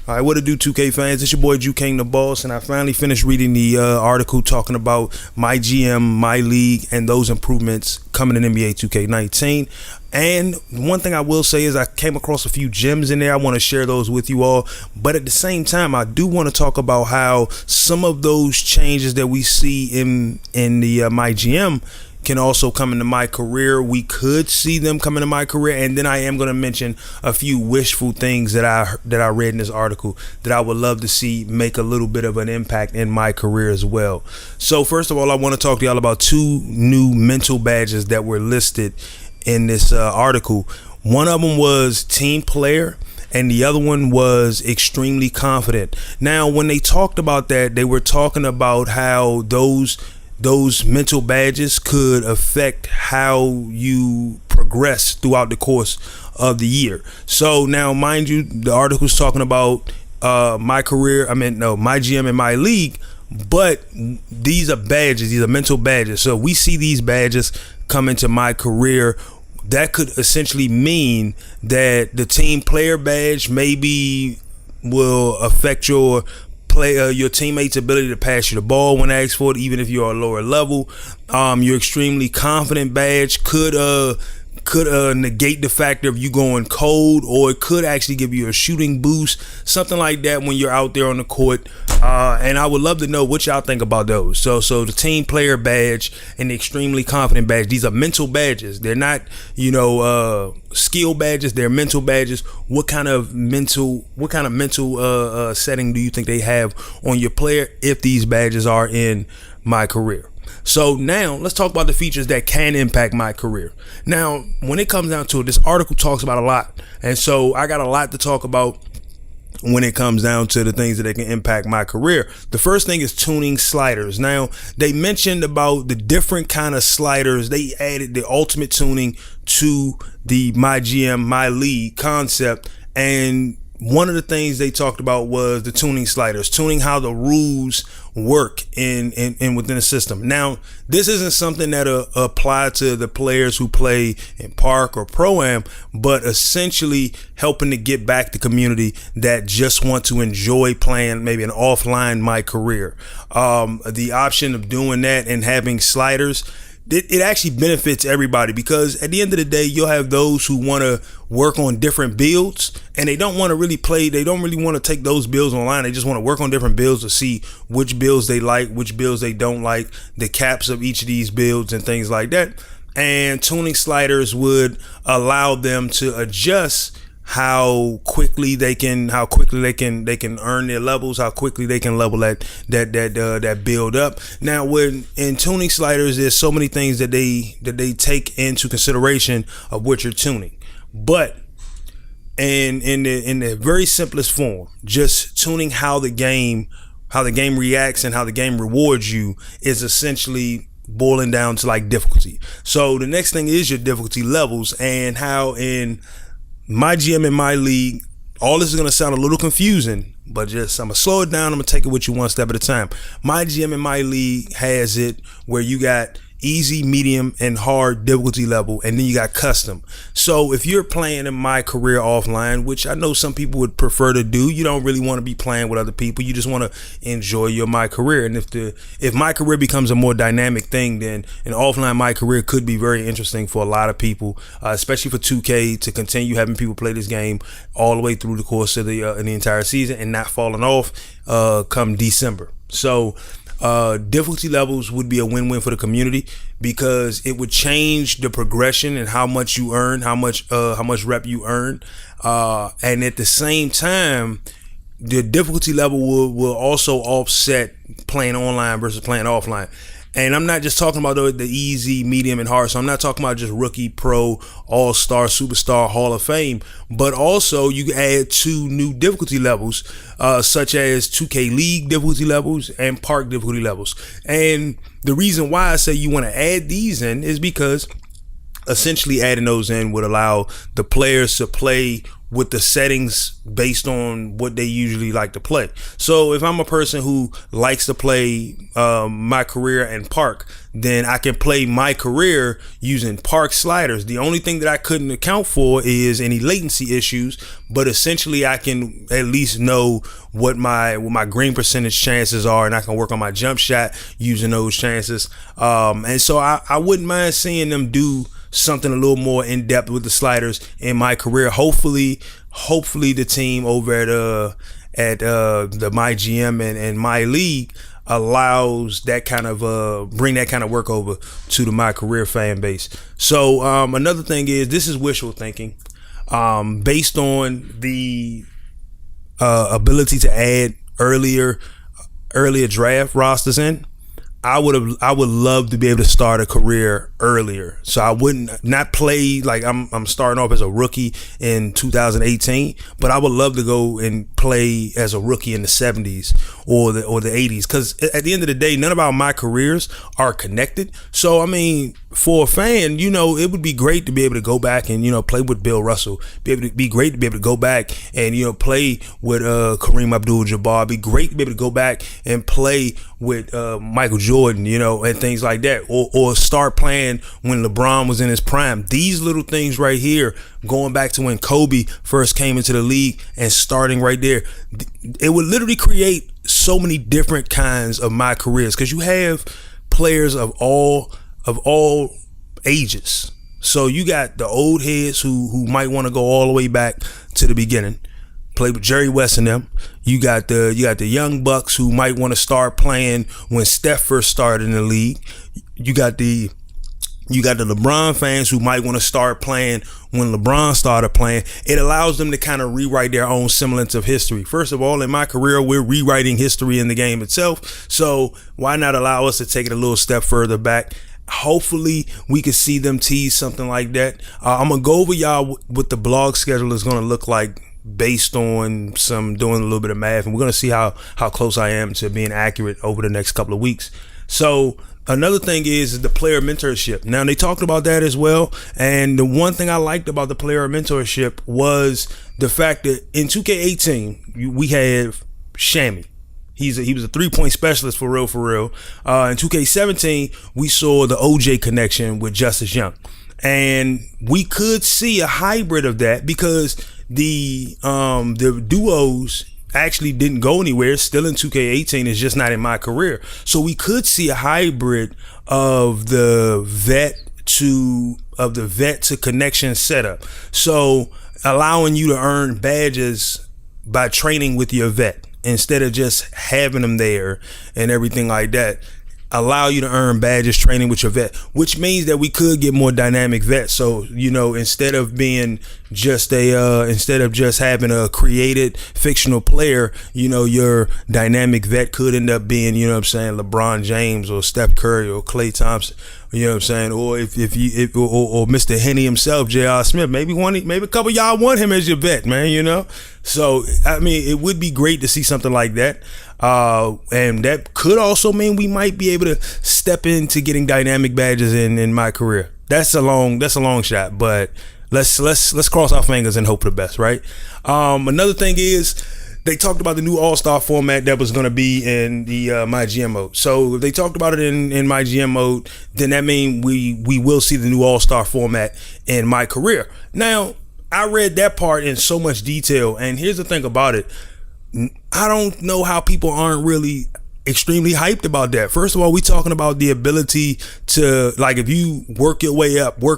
All right, what to do, 2K fans? It's your boy JuKIng the Boss, and I finally finished reading the article talking about MyGM, MyLeague, and those improvements coming in NBA 2K19. And one thing I will say is I came across a few gems in there. I want to share those with you all. But at the same time, I do want to talk about how some of those changes that we see in the MyGM can also come into MyCareer. We could see them come into MyCareer, and then I am going to mention a few wishful things that I read in this article that I would love to see make a little bit of an impact in MyCareer as well. So first of all, I want to talk to y'all about two new mental badges that were listed in this article. One of them was team player, and the other one was extremely confident. Now, when they talked about that, they were talking about how those mental badges could affect how you progress throughout the course of the year. So now, mind you, the article is talking about MyGM and MyLeague, but these are badges, these are mental badges. So we see these badges come into MyCareer. That could essentially mean that the team player badge maybe will affect your teammates' ability to pass you the ball when asked for it, even if you're a lower level. Your extremely confident badge could negate the factor of you going cold, or it could actually give you a shooting boost, something like that when you're out there on the court. And I would love to know what y'all think about those. So the team player badge and the extremely confident badge, these are mental badges. They're not, skill badges. They're mental badges. What kind of mental setting do you think they have on your player if these badges are in MyCareer? So now let's talk about the features that can impact MyCareer. Now, when it comes down to it, this article talks about a lot, and so I got a lot to talk about when it comes down to the things that can impact MyCareer. The first thing is tuning sliders. Now, they mentioned about the different kind of sliders. They added the ultimate tuning to the MyGM, MyLeague concept, and one of the things they talked about was the tuning sliders, tuning how the rules work in within the system. Now, this isn't something that apply to the players who play in Park or Pro-Am, but essentially helping to get back the community that just want to enjoy playing maybe an offline MyCareer. The option of doing that and having sliders, it actually benefits everybody, because at the end of the day, you'll have those who want to work on different builds and they don't want to really play. They don't really want to take those builds online. They just want to work on different builds to see which builds they like, which builds they don't like, the caps of each of these builds and things like that. And tuning sliders would allow them to adjust how quickly they can earn their levels, how quickly they can level that build up. Now, when in tuning sliders, there's so many things that they take into consideration of what you're tuning. But in the very simplest form, just tuning how the game reacts and how the game rewards you is essentially boiling down to like difficulty. So the next thing is your difficulty levels, and how in MyGM and MyLeague, all this is going to sound a little confusing, but just I'm going to slow it down. I'm going to take it with you one step at a time. MyGM and MyLeague has it where you got easy, medium, and hard difficulty level, and then you got custom. So if you're playing in MyCareer offline, which I know some people would prefer to do, you don't really want to be playing with other people. You just want to enjoy your MyCareer. And if MyCareer becomes a more dynamic thing, then an offline MyCareer could be very interesting for a lot of people, especially for 2K to continue having people play this game all the way through the course of the entire season and not falling off come December. So difficulty levels would be a win-win for the community, because it would change the progression and how much you earn, how much rep you earn, and at the same time, the difficulty level will also offset playing online versus playing offline. And I'm not just talking about the easy, medium, and hard. So I'm not talking about just rookie, pro, all-star, superstar, Hall of Fame. But also you add 2 new difficulty levels, such as 2K League difficulty levels and Park difficulty levels. And the reason why I say you want to add these in is because essentially adding those in would allow the players to play with the settings based on what they usually like to play. So if I'm a person who likes to play my career and park, then I can play my career using park sliders. The only thing that I couldn't account for is any latency issues, but essentially I can at least know what my green percentage chances are, and I can work on my jump shot using those chances. And so I wouldn't mind seeing them do something a little more in depth with the sliders in my career. Hopefully the team over at the MyGM and MyLeague allows that kind of bring that kind of work over to the MyCareer fan base. So another thing is, this is wishful thinking, based on the ability to add earlier draft rosters in. I would love to be able to start a career earlier. So I wouldn't not play like I'm starting off as a rookie in 2018, but I would love to go and play as a rookie in the 70s or the 80s, because at the end of the day, none of my careers are connected. So I mean, for a fan, it would be great to be able to go back and play with Bill Russell. Be great to be able to go back and play with Kareem Abdul-Jabbar. Be great to be able to go back and play with Michael Jordan, and things like that, or start playing when LeBron was in his prime. These little things right here, going back to when Kobe first came into the league and starting right there, it would literally create so many different kinds of my careers, because you have players of all ages. So you got the old heads who might want to go all the way back to the beginning, play with Jerry West and them. You got the young bucks who might want to start playing when Steph first started in the league. You got the LeBron fans who might want to start playing when LeBron started playing. It allows them to kind of rewrite their own semblance of history. First of all, in my career, we're rewriting history in the game itself. So why not allow us to take it a little step further back? Hopefully we can see them tease something like that. I'm going to go over y'all what the blog schedule is going to look like based on doing a little bit of math. And we're going to see how close I am to being accurate over the next couple of weeks. So another thing is the player mentorship. Now, they talked about that as well. And the one thing I liked about the player mentorship was the fact that in 2K18, we have Shammy. He was a 3-point specialist for real. In 2K17, we saw the OJ connection with Justice Young. And we could see a hybrid of that, because the duos actually didn't go anywhere. Still in 2K18, it's just not in my career. So we could see a hybrid of the vet to connection setup. So allowing you to earn badges by training with your vet instead of just having them there and everything like that. Allow you to earn badges training with your vet, which means that we could get more dynamic vets. So, instead of being just instead of just having a created fictional player, your dynamic vet could end up being, LeBron James or Steph Curry or Klay Thompson, or if Mr. Henny himself, J.R. Smith, maybe a couple of y'all want him as your vet, man, So, I mean, it would be great to see something like that. And that could also mean we might be able to step into getting dynamic badges in my career. That's a long shot, but let's cross our fingers and hope for the best, right? Another thing is, they talked about the new All-Star format that was going to be in the MyGM mode. So if they talked about it in MyGM mode, then that means we will see the new All-Star format in my career. Now, I read that part in so much detail, and here's the thing about it. I don't know how people aren't really extremely hyped about that. First of all, we talking about the ability to, like, if you work your way up, you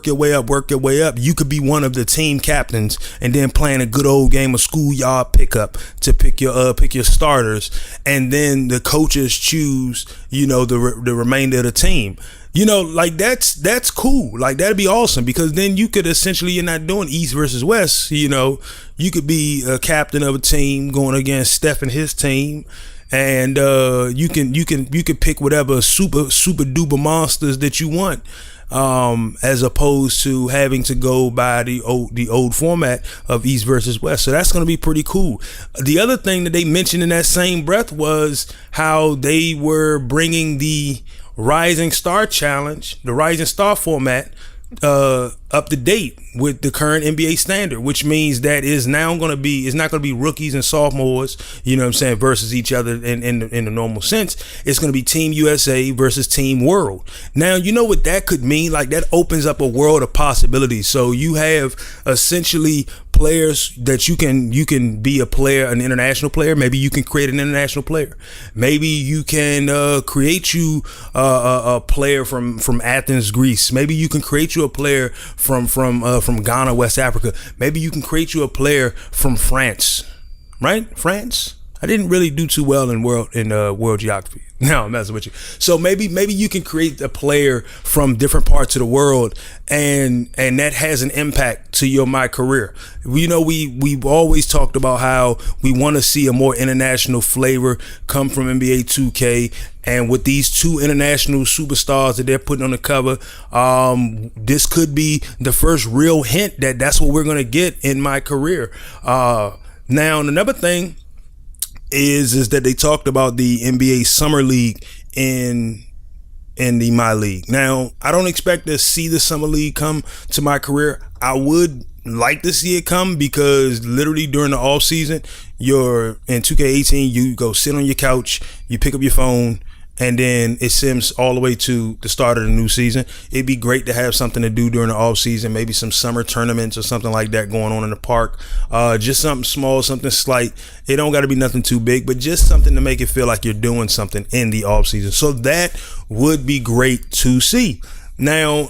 could be one of the team captains and then playing a good old game of schoolyard pickup to pick your starters, and then the coaches choose, the remainder of the team. Like that's cool. Like, that'd be awesome, because then you could essentially, you're not doing East versus West. You could be a captain of a team going against Steph and his team, and you can pick whatever super duper monsters that you want, as opposed to having to go by the old format of East versus West. So that's going to be pretty cool. The other thing that they mentioned in that same breath was how they were bringing the Rising Star Challenge, the Rising Star format, up to date with the current NBA standard, which means that it's not going to be rookies and sophomores, you know what I'm saying, versus each other in the normal sense. It's going to be Team USA versus Team World. Now, you know what that could mean? Like, that opens up a world of possibilities. So you have essentially players that you can be a player, an international player. Maybe you can create an international player. Maybe you can create you a player from Athens, Greece. Maybe you can create you a player from Ghana, West Africa. Maybe you can create you a player from France, right? France. I didn't really do too well in world geography. No, I'm messing with you. So maybe you can create a player from different parts of the world, and that has an impact to your MyCareer. You know, we've always talked about how we want to see a more international flavor come from NBA 2K, and with these two international superstars that they're putting on the cover, this could be the first real hint that that's what we're gonna get in MyCareer. Now, another thing is that they talked about the NBA Summer League in the MyLeague. Now, I don't expect to see the Summer League come to MyCareer. I would like to see it come, because literally during the off season, you're in 2K18, you go sit on your couch, you pick up your phone, and then it sims all the way to the start of the new season. It'd be great to have something to do during the off season, maybe some summer tournaments or something like that going on in the park. Just something small, something slight. It don't got to be nothing too big, but just something to make it feel like you're doing something in the off season. So that would be great to see. Now,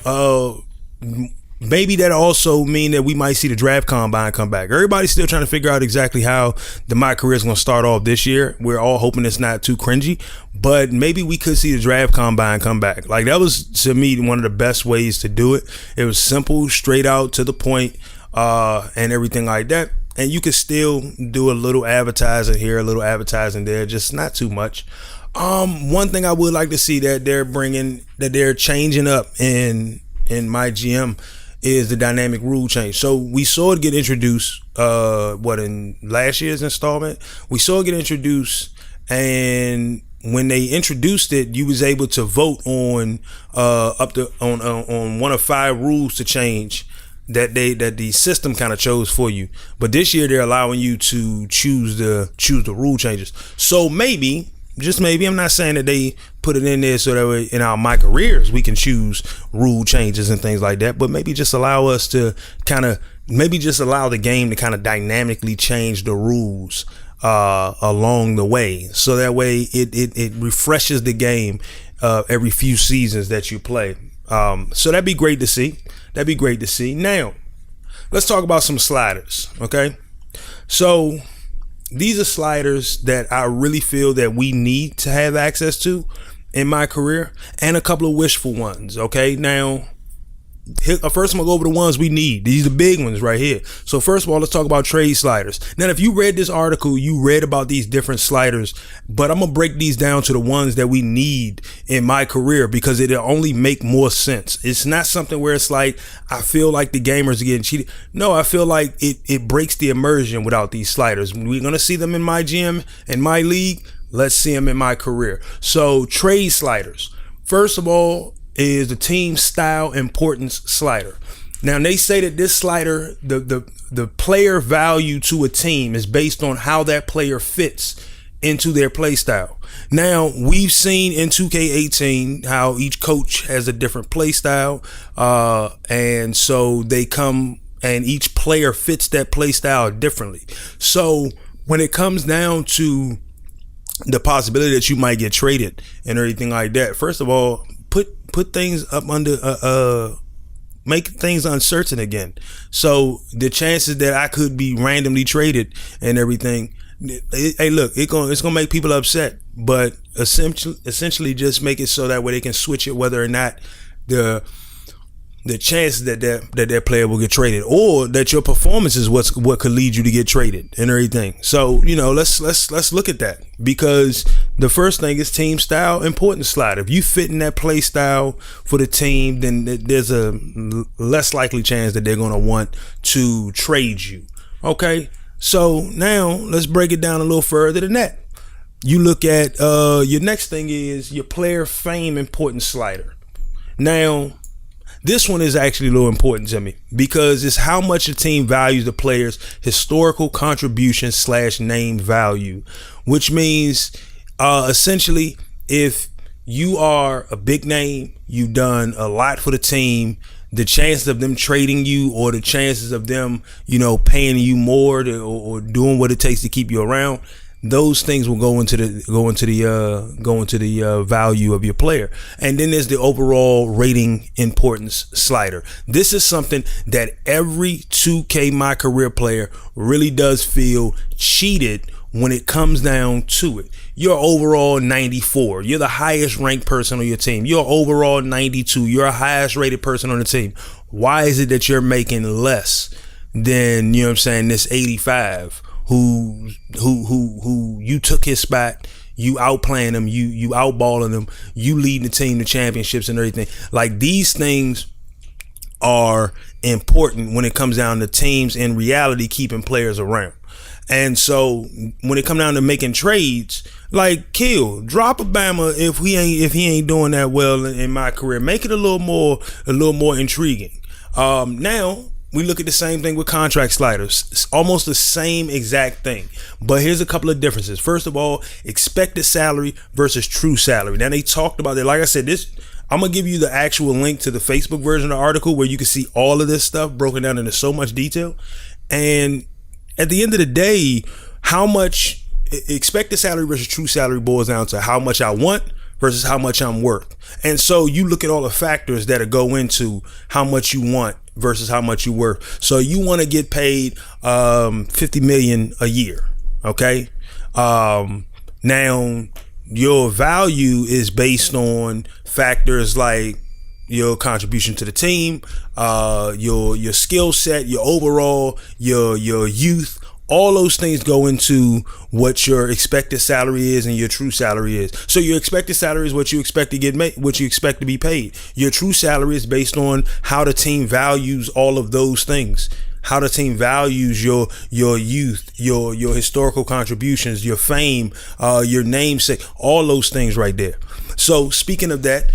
maybe that also mean that we might see the draft combine come back. Everybody's still trying to figure out exactly how the MyCareer is going to start off this year. We're all hoping it's not too cringy, but maybe we could see the draft combine come back. Like, that was, to me, one of the best ways to do it. It was simple, straight out to the point, and everything like that. And you could still do a little advertising here, a little advertising there, just not too much. One thing I would like to see that they're changing up in MyGM is the dynamic rule change. So we saw it get introduced in last year's installment. We saw it get introduced, and when they introduced it, you was able to vote on on one of 5 rules to change that the system kind of chose for you. But this year they're allowing you to choose the rule changes. So maybe, just maybe, I'm not saying that they put it in there so that way in our MyCareers we can choose rule changes and things like that, but maybe just allow us to allow the game to kind of dynamically change the rules along the way, so that way it refreshes the game every few seasons that you play. So that'd be great to see. Now, let's talk about some sliders, okay? So these are sliders that I really feel that we need to have access to in MyCareer, and a couple of wishful ones. Okay, now first I'm gonna go over the ones we need. These are the big ones right here. So first of all, let's talk about trade sliders. Now, if you read this article, you read about these different sliders, but I'm gonna break these down to the ones that we need in MyCareer, because it'll only make more sense. It's not something where it's like, I feel like the gamers are getting cheated. No, I feel like it breaks the immersion without these sliders. We're gonna see them in MyGM and MyLeague. Let's see them in MyCareer. So trade sliders. First of all, is the team style importance slider. Now, they say that this slider, the player value to a team is based on how that player fits into their play style. Now, we've seen in 2K18 how each coach has a different play style, and so they come and each player fits that play style differently. So when it comes down to the possibility that you might get traded and everything like that, first of all, put things up under make things uncertain again. So the chances that I could be randomly traded and everything, hey, look, it's gonna make people upset, but essentially just make it so that way they can switch it, whether or not the chances that their player will get traded, or that your performance is what could lead you to get traded and everything. So, you know, let's look at that, because the first thing is team style importance slide. If you fit in that play style for the team, then there's a less likely chance that they're going to want to trade you. Okay, so now let's break it down a little further than that. You look at your next thing is your player fame importance slider. Now, This one is actually a little important to me because it's how much the team values the player's historical contribution / name value, which means essentially if you are a big name, you've done a lot for the team, the chances of them trading you or the chances of them, paying you more or doing what it takes to keep you around, those things will go into the value of your player. And then there's the overall rating importance slider. This is something that every 2K MyCareer player really does feel cheated when it comes down to it. You're overall 94. You're the highest ranked person on your team. You're overall 92. You're a highest rated person on the team. Why is it that you're making less than, this 85 who you took his spot, you outplaying him, you outballing him, you leading the team to championships and everything? Like, these things are important when it comes down to teams in reality keeping players around. And so when it come down to making trades, like, drop a Bama if he ain't doing that well in MyCareer. Make it a little more intriguing. Now we look at the same thing with contract sliders. It's almost the same exact thing, but here's a couple of differences. First of all, expected salary versus true salary. Now, they talked about that. Like I said, I'm gonna give you the actual link to the Facebook version of the article where you can see all of this stuff broken down into so much detail. And at the end of the day, how much expected salary versus true salary boils down to how much I want versus how much I'm worth. And so you look at all the factors that go into how much you want versus how much you're worth. So you want to get paid $50 million a year. Okay. Now your value is based on factors like your contribution to the team, your skill set, your overall, your youth. All those things go into what your expected salary is and your true salary is. So your expected salary is what you expect to get what you expect to be paid. Your true salary is based on how the team values all of those things. How the team values your youth, your historical contributions, your fame, your namesake, all those things right there. So speaking of that,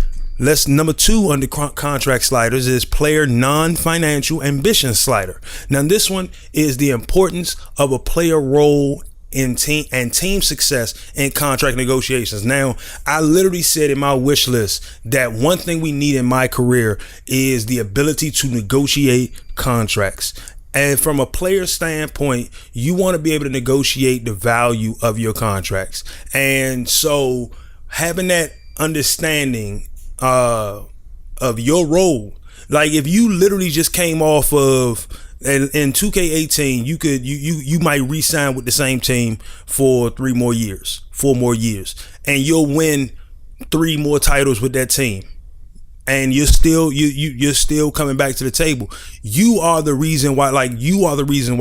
number 2 under contract sliders is player non-financial ambition slider. Now, this one is the importance of a player role in team success in contract negotiations. Now, I literally said in my wish list that one thing we need in MyCareer is the ability to negotiate contracts. And from a player standpoint, you want to be able to negotiate the value of your contracts. And so having that understanding of your role, like if you literally just came off of in 2K18, you might re-sign with the same team for 4 more years, and you'll win 3 more titles with that team, and you're still coming back to the table. You are the reason why,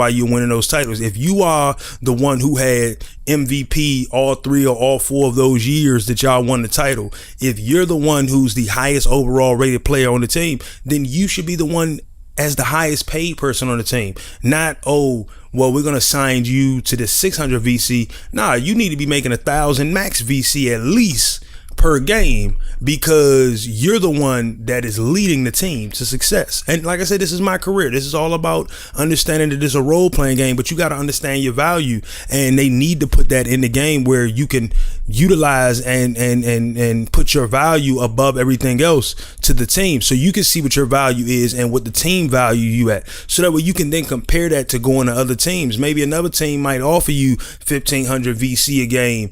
you're winning those titles. If you are the one who had MVP all 3 or all 4 of those years that y'all won the title, if you're the one who's the highest overall rated player on the team, then you should be the one as the highest paid person on the team. Not, we're going to sign you to the 600 VC. Nah, you need to be making 1,000 max VC at least per game, because you're the one that is leading the team to success. And like I said, this is MyCareer. This is all about understanding that this is a role-playing game, but you got to understand your value, and they need to put that in the game where you can utilize and put your value above everything else to the team, so you can see what your value is and what the team value you at, so that way you can then compare that to going to other teams. Maybe another team might offer you 1,500 VC a game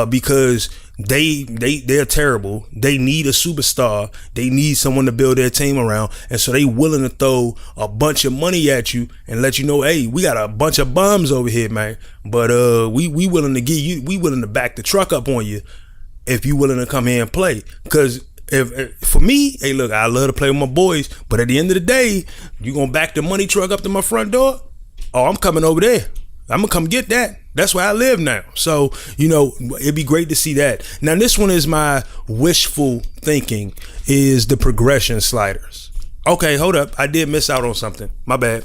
because they're terrible. They need a superstar. They need someone to build their team around, and so they willing to throw a bunch of money at you and let you know, hey, we got a bunch of bums over here, man. But we willing to give you, we willing to back the truck up on you if you willing to come here and play. Because if for me, hey, look, I love to play with my boys, but at the end of the day, you gonna back the money truck up to my front door? Oh, I'm coming over there. I'm gonna come get that. That's where I live now. So, it'd be great to see that. Now, this one is my wishful thinking, is the progression sliders. Okay, hold up. I did miss out on something. My bad.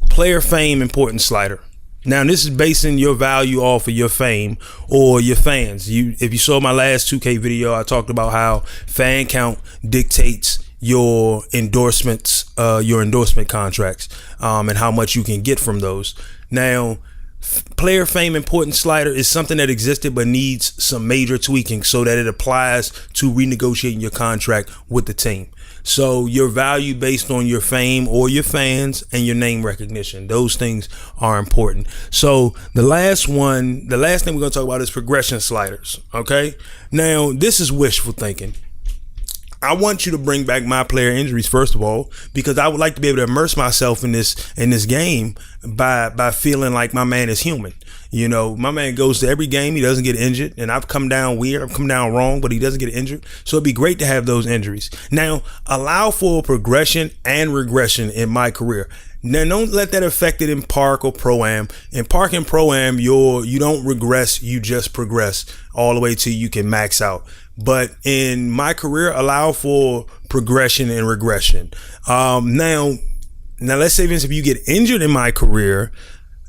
Player fame important slider. Now, this is basing your value off of your fame or your fans. If you saw my last 2K video, I talked about how fan count dictates your endorsements, your endorsement contracts, and how much you can get from those. Now, player fame importance slider is something that existed but needs some major tweaking so that it applies to renegotiating your contract with the team. So your value based on your fame or your fans and your name recognition, those things are important. So the last thing we're going to talk about is progression sliders. Okay. Now, this is wishful thinking. I want you to bring back my player injuries, first of all, because I would like to be able to immerse myself in this game by feeling like my man is human. You know, my man goes to every game, he doesn't get injured, and I've come down weird, I've come down wrong, but he doesn't get injured. So it'd be great to have those injuries. Now, allow for progression and regression in my career. Now, don't let that affect it in park or pro-am. In park and pro-am, you don't regress, you just progress all the way till you can max out. But in my career, allow for progression and regression. Now let's say, Vince, if you get injured in my career,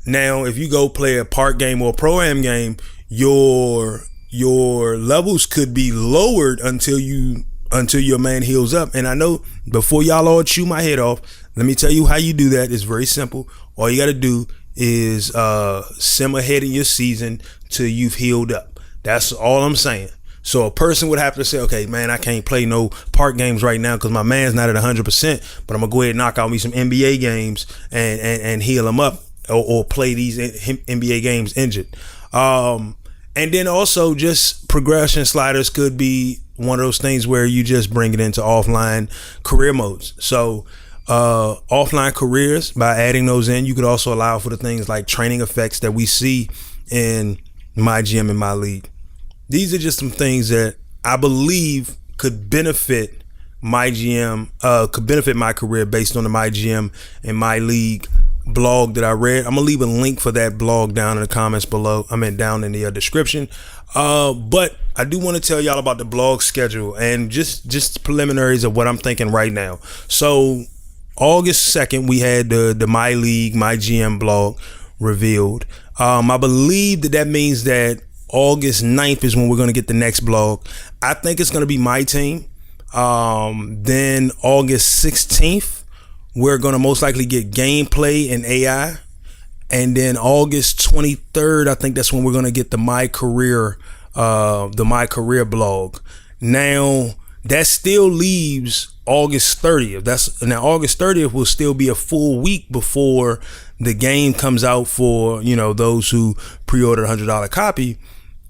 now if you go play a park game or a pro-am game, your levels could be lowered until your man heals up. And I know before y'all all chew my head off, let me tell you how you do that. It's very simple. All you got to do is sim ahead in your season till you've healed up. That's all I'm saying. So a person would have to say, okay, man, I can't play no park games right now because my man's not at 100%, but I'm going to go ahead and knock out me some NBA games and heal him up or play these NBA games injured. And then also just progression sliders could be one of those things where you just bring it into offline career modes. So offline careers, by adding those in, you could also allow for the things like training effects that we see in MyGM and MyLeague. These are just some things that I believe could benefit MyGM, could benefit my career based on the MyGM and MyLeague blog that I read. I'm gonna leave a link for that blog down in the comments below. Down in the description. But I do want to tell y'all about the blog schedule and just preliminaries of what I'm thinking right now. So August 2nd, we had the MyLeague, MyGM blog revealed. I believe that means that August 9th is when we're going to get the next blog. I think it's going to be my team. Then August 16th, we're going to most likely get gameplay and AI. And then August 23rd, I think that's when we're going to get the MyCareer blog. Now, that still leaves August 30th. Now August 30th will still be a full week before the game comes out for, those who pre-ordered a $100 copy.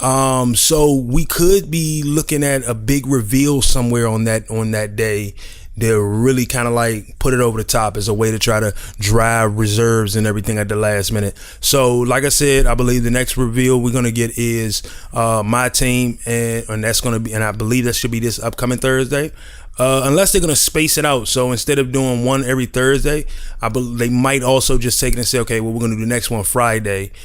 So we could be looking at a big reveal somewhere on that day. They'll really kind of like put it over the top as a way to try to drive reserves and everything at the last minute. So like I said, I believe the next reveal we're going to get is my team, and that's going to be, and I believe that should be this upcoming Thursday. Unless they're going to space it out. So instead of doing one every Thursday, they might also just take it and say, okay, well, we're going to do the next one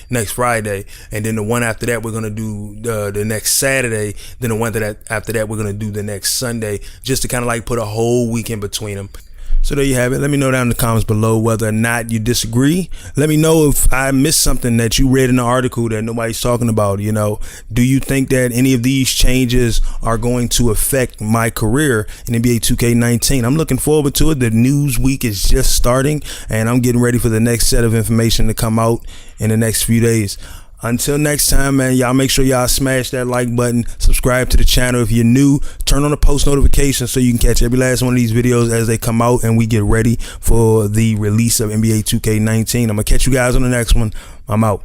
next Friday. And then the one after that, we're going to do the next Saturday. Then the one after that, we're going to do the next Sunday, just to kind of like put a whole week in between them. So there you have it. Let me know down in the comments below whether or not you disagree. Let me know if I missed something that you read in the article that nobody's talking about. Do you think that any of these changes are going to affect my career in NBA 2K19? I'm looking forward to it. The news week is just starting, and I'm getting ready for the next set of information to come out in the next few days. Until next time, man, y'all make sure y'all smash that like button, subscribe to the channel. If you're new, turn on the post notifications so you can catch every last one of these videos as they come out and we get ready for the release of NBA 2K19. I'm going to catch you guys on the next one. I'm out.